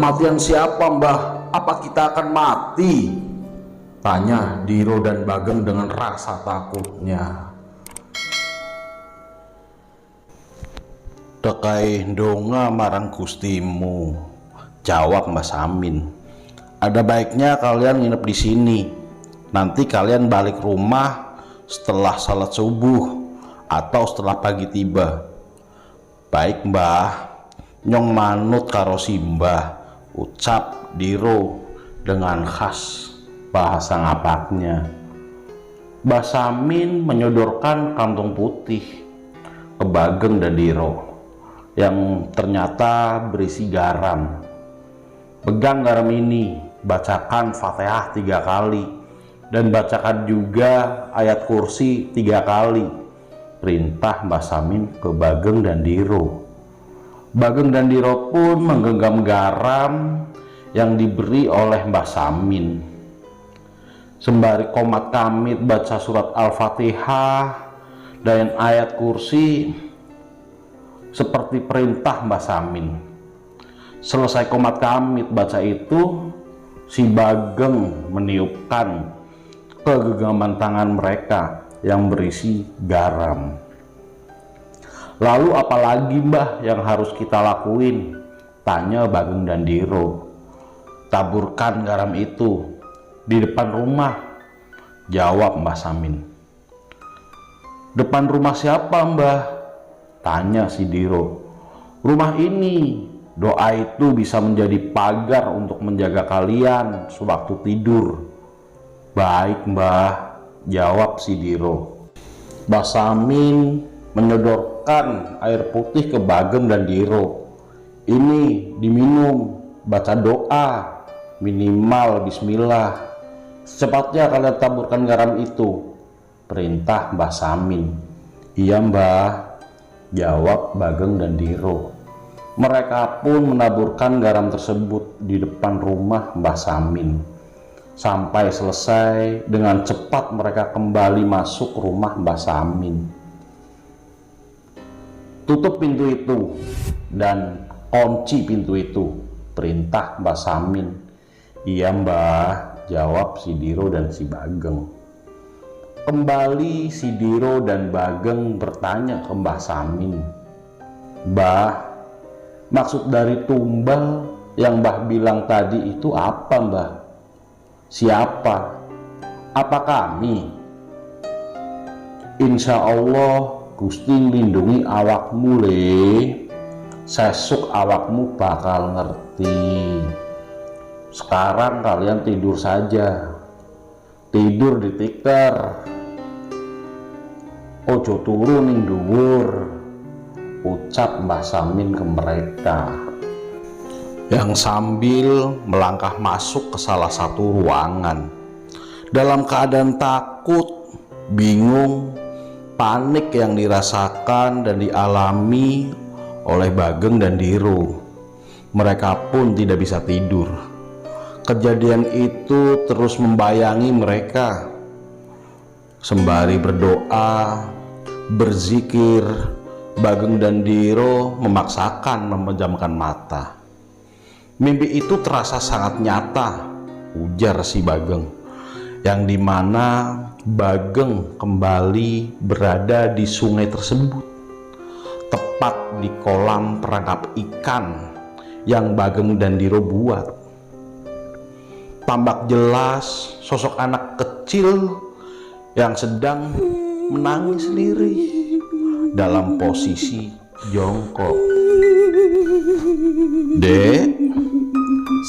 Kematian siapa, Mbah? Apa kita akan mati? Tanya Diro dan Bageng dengan rasa takutnya. Tekai ndonga marang Gustimu, jawab Mbah Samin. Ada baiknya kalian nginep di sini. Nanti kalian balik rumah setelah salat subuh atau setelah pagi tiba. Baik Mbah, nyong manut karo simbah, ucap Diro dengan khas bahasa ngapaknya. Mbah Samin menyodorkan kantong putih ke Bageng dan Diro yang ternyata berisi garam. Pegang garam ini, bacakan Fatihah 3 kali dan bacakan juga ayat kursi 3 kali. Perintah Mbah Samin ke Bageng dan Diro. Bageng dan Diro pun menggenggam garam yang diberi oleh Mbah Samin. Sembari komat kamit baca surat Al-Fatihah dan ayat kursi seperti perintah Mbah Samin. Selesai komat kamit baca itu, si Bageng meniupkan ke genggaman tangan mereka yang berisi garam. Lalu apalagi Mbah yang harus kita lakuin? Tanya Bageng dan Diro. Taburkan garam itu di depan rumah, jawab Mbah Samin. Depan rumah siapa Mbah? Tanya si Diro. Rumah ini. Doa itu bisa menjadi pagar untuk menjaga kalian sewaktu tidur. Baik Mbah, jawab si Diro. Mbah Samin menyodorkan air putih ke Bageng dan Diro. Ini diminum, baca doa, minimal bismillah. Secepatnya kalian taburkan garam itu, perintah Mbah Samin. Iya Mbah, jawab Bageng dan Diro. Mereka pun menaburkan garam tersebut di depan rumah Mbah Samin. Sampai selesai, dengan cepat mereka kembali masuk rumah Mbah Samin. Tutup pintu itu dan kunci pintu itu, perintah Mbah Samin. Iya Mbah, jawab si Diro dan si Bageng. Kembali si Diro dan Bageng bertanya ke Mbah Samin. Mbah, maksud dari tumbal yang Mbah bilang tadi itu apa Mbah? Siapa? Apa kami? Insya Allah Gusti lindungi awakmu le. Sesuk awakmu bakal ngerti. Sekarang kalian tidur saja. Tidur di tikar. Ojo turu ning dhuwur, ucap Mbah Samin ke mereka, yang sambil melangkah masuk ke salah satu ruangan dalam keadaan takut, bingung, panik yang dirasakan dan dialami oleh Bageng dan Diro. Mereka pun tidak bisa tidur. Kejadian itu terus membayangi mereka. Sembari berdoa, berzikir, Bageng dan Diro memaksakan memejamkan mata. Mimpi itu terasa sangat nyata, ujar si Bageng, yang dimana Bageng kembali berada di sungai tersebut, tepat di kolam perangkap ikan yang Bageng dan Diro buat. Tampak jelas sosok anak kecil yang sedang menangis lirih dalam posisi jongkok. Dek,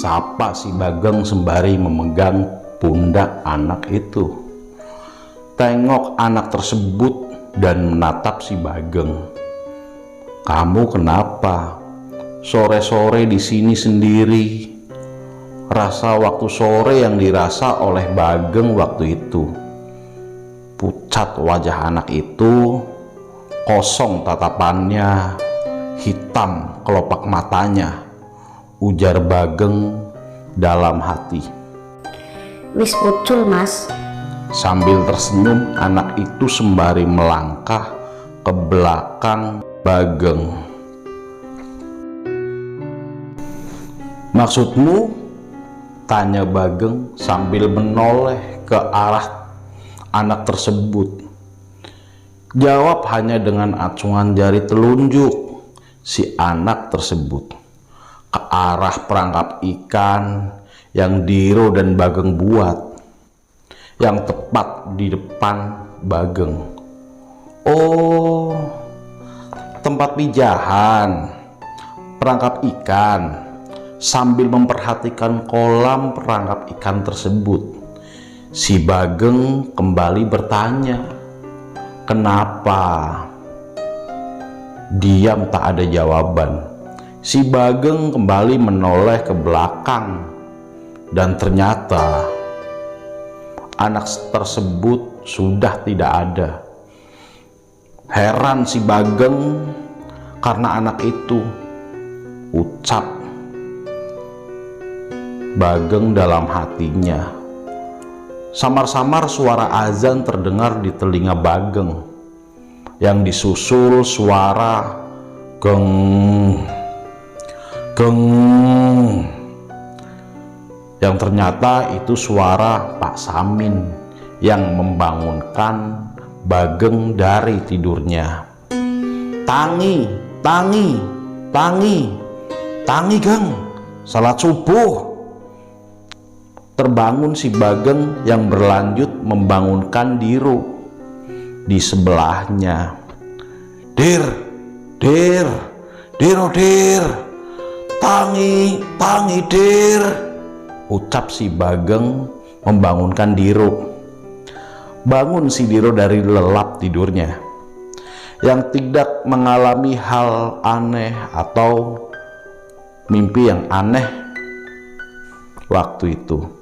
sapa si Bageng sembari memegang pundak anak itu. Tengok anak tersebut dan menatap si Bageng. Kamu kenapa? Sore-sore di sini sendiri. Rasa waktu sore yang dirasa oleh Bageng waktu itu. Pucat wajah anak itu, kosong tatapannya, hitam kelopak matanya, ujar Bageng dalam hati. Wis pucul Mas. Sambil tersenyum, anak itu sembari melangkah ke belakang Bageng. Maksudmu? Tanya Bageng sambil menoleh ke arah anak tersebut. Jawab hanya dengan acungan jari telunjuk si anak tersebut ke arah perangkap ikan yang Diro dan Bageng buat, yang tepat di depan Bageng. Oh, tempat pijahan perangkap ikan. Sambil memperhatikan kolam perangkap ikan tersebut, si Bageng kembali bertanya, "Kenapa?" Diam, tak ada jawaban. Si Bageng kembali menoleh ke belakang, dan ternyata anak tersebut sudah tidak ada. Heran si Bageng karena anak itu. Ucap Bageng dalam hatinya. Samar-samar suara azan terdengar di telinga Bageng, yang disusul suara geng, geng, yang ternyata itu suara Pak Samin yang membangunkan Bageng dari tidurnya. "Tangi, tangi, tangi, tangi Geng, salat subuh." Terbangun si Bageng yang berlanjut membangunkan Diro di sebelahnya. "Dir, Dir, Diro, Dir, tangi, tangi Dir," ucap si Bageng membangunkan Diro. Bangun si Diro dari lelap tidurnya, yang tidak mengalami hal aneh atau mimpi yang aneh waktu itu.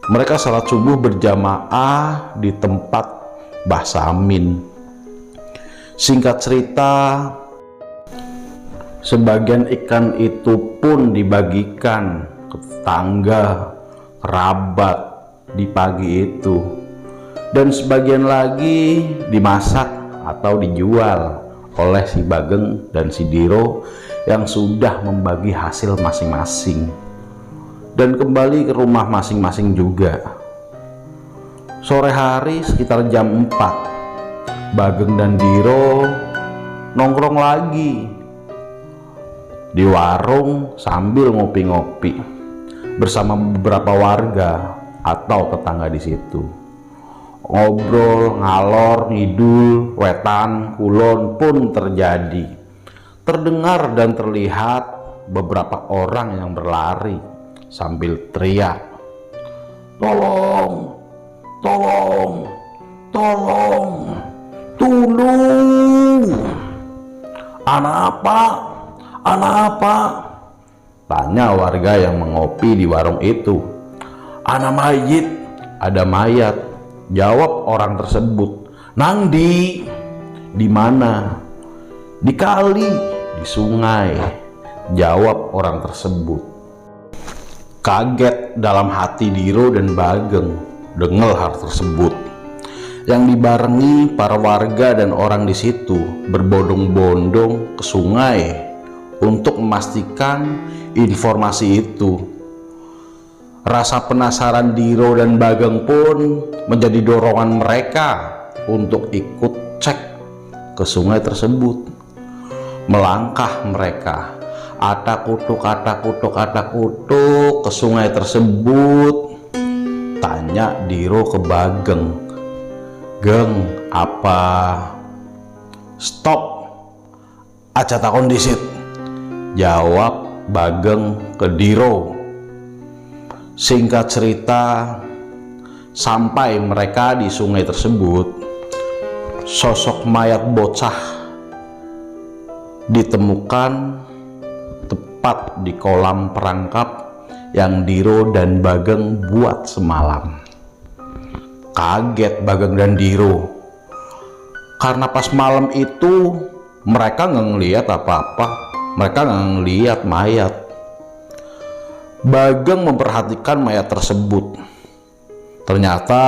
Mereka salat subuh berjamaah di tempat Mbah Samin. Singkat cerita, sebagian ikan itu pun dibagikan ke tetangga, kerabat di pagi itu, dan sebagian lagi dimasak atau dijual oleh si Bageng dan si Diro yang sudah membagi hasil masing-masing dan kembali ke rumah masing-masing juga. Sore hari sekitar jam 4, Bageng dan Diro nongkrong lagi di warung sambil ngopi-ngopi bersama beberapa warga atau tetangga di situ. Ngobrol ngalor ngidul, wetan kulon pun terjadi. Terdengar dan terlihat beberapa orang yang berlari sambil teriak, "Tolong, tolong, tolong, tolong! Anak apa? Anak apa?" tanya warga yang mengopi di warung itu. "Anak mayit, ada mayat," jawab orang tersebut. "Nang di mana?" "Di kali, di sungai," jawab orang tersebut. Kaget dalam hati Diro dan Bageng dengar hal tersebut, yang dibarengi para warga dan orang di situ berbondong-bondong ke sungai untuk memastikan informasi itu. Rasa penasaran Diro dan Bageng pun menjadi dorongan mereka untuk ikut cek ke sungai tersebut. Melangkah mereka atak-utuk ke sungai tersebut. Tanya Diro ke Bageng, "Geng, apa?" "Stop, aja takon disit," jawab Bageng ke Diro. Singkat cerita, sampai mereka di sungai tersebut, sosok mayat bocah ditemukan tepat di kolam perangkap yang Diro dan Bageng buat semalam. Kaget Bageng dan Diro karena pas malam itu mereka nggak ngelihat apa-apa, mereka nggak ngelihat mayat. Bageng memperhatikan mayat tersebut. Ternyata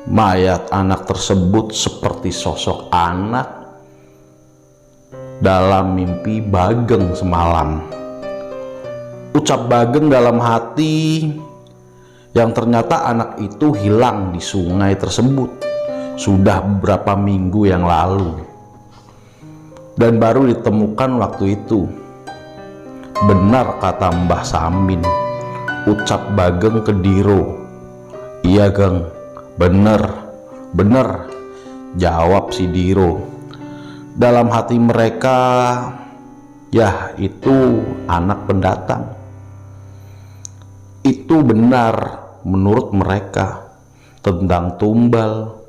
mayat anak tersebut seperti sosok anak dalam mimpi Bageng semalam. Ucap Bageng dalam hati, yang ternyata anak itu hilang di sungai tersebut sudah beberapa minggu yang lalu dan baru ditemukan waktu itu. Benar kata Mbah Samin, ucap Bageng ke Diro. Iya Geng, bener, jawab si Diro. Dalam hati mereka, ya itu anak pendatang. Itu benar menurut mereka tentang tumbal,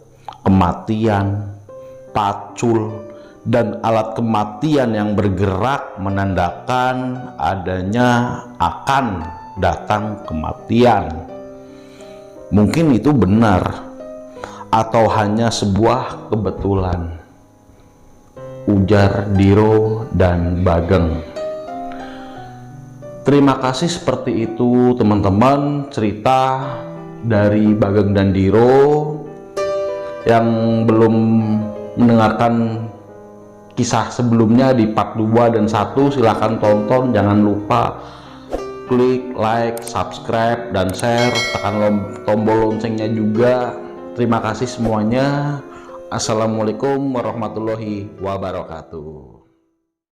kematian, pacul, dan alat kematian yang bergerak menandakan adanya akan datang kematian. Mungkin itu benar atau hanya sebuah kebetulan, ujar Diro dan Bageng. Terima kasih, seperti itu teman-teman cerita dari Bageng dan Diro. Yang belum mendengarkan kisah sebelumnya di part 2 dan 1 silahkan tonton. Jangan lupa klik like, subscribe, dan share, tekan tombol loncengnya juga. Terima kasih semuanya. Assalamualaikum warahmatullahi wabarakatuh.